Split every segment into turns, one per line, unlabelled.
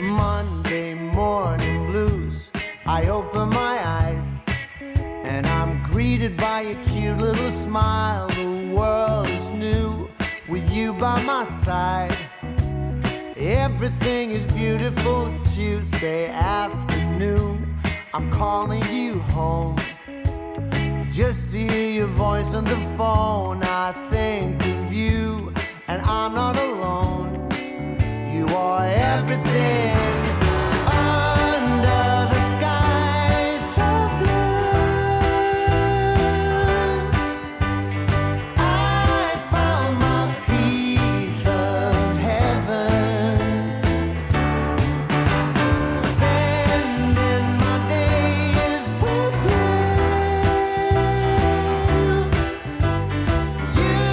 Monday morning blues. I open my eyes and I'm greeted by a cute little smile. The world is new with you by my side. Everything is beautiful. Tuesday afternoon, I'm calling you home just to hear your voice on the phone. I think of you and I'm not alone. You are everything under the sky so blue. I found my piece of heaven, spending my days with you. You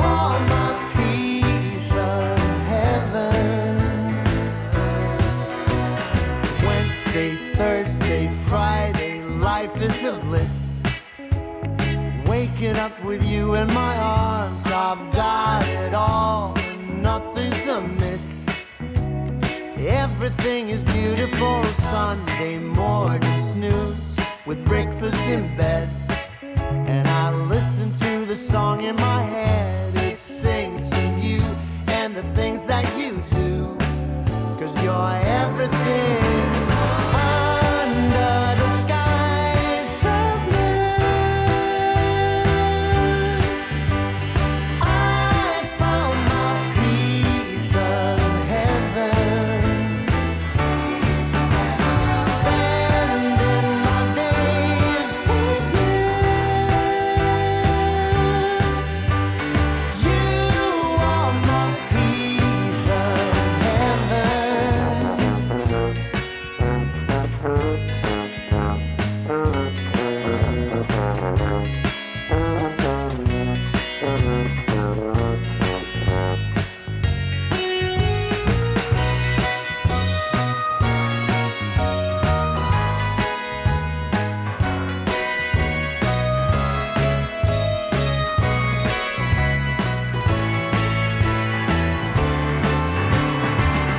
are my piece of heaven. Wednesday, Thursday, Friday, life is a bliss. Waking up with you in my arms, I've got it all, and nothing's amiss. Everything is beautiful. Sunday morning snooze with breakfast in bed, and I listen to the song in my head. It sings of you and the things that you do, 'cause you're everything under the sky so blue. I found my piece of heaven, spending my days with you. You are my piece of heaven.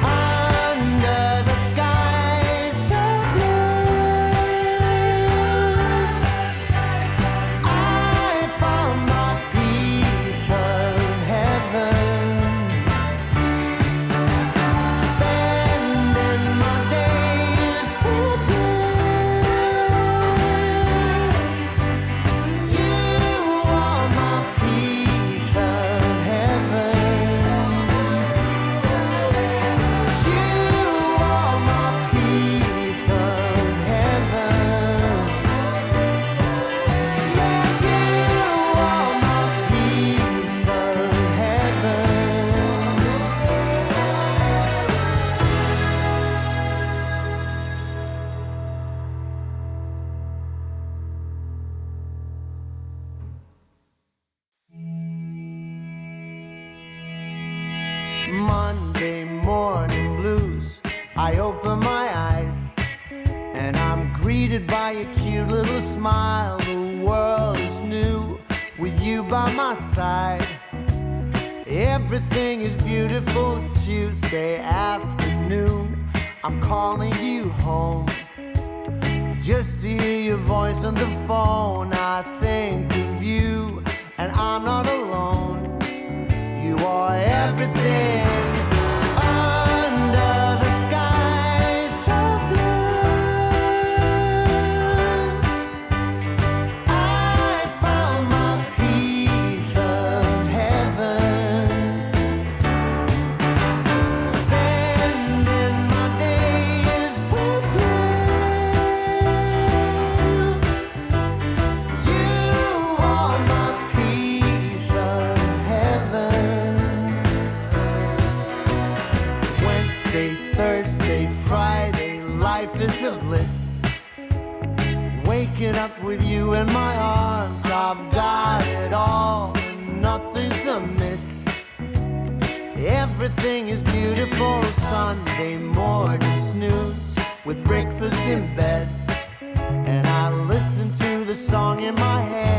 Under the sky so blue, I found my piece of heaven, spending my days with you. You are my piece of heaven. You are my piece of heaven. Yeah, you are my piece of heaven. Monday morning blues. I open my eyes and I'm greeted by a cute little smile. The world is new with you by my side. Everything is beautiful. Tuesday afternoon, I'm calling you home just to hear your voice on the phone. I think of you and I'm not alone. You are everything under the sky so blue. I found my piece of heaven, spending my days with you. You are my piece of heaven. Wednesday, Thursday, Friday, life is a bliss. Waking up with you in my arms, I've got it all, and nothing's amiss. Everything is beautiful. Sunday morning snooze with breakfast in bed, and I listen to the song in my head.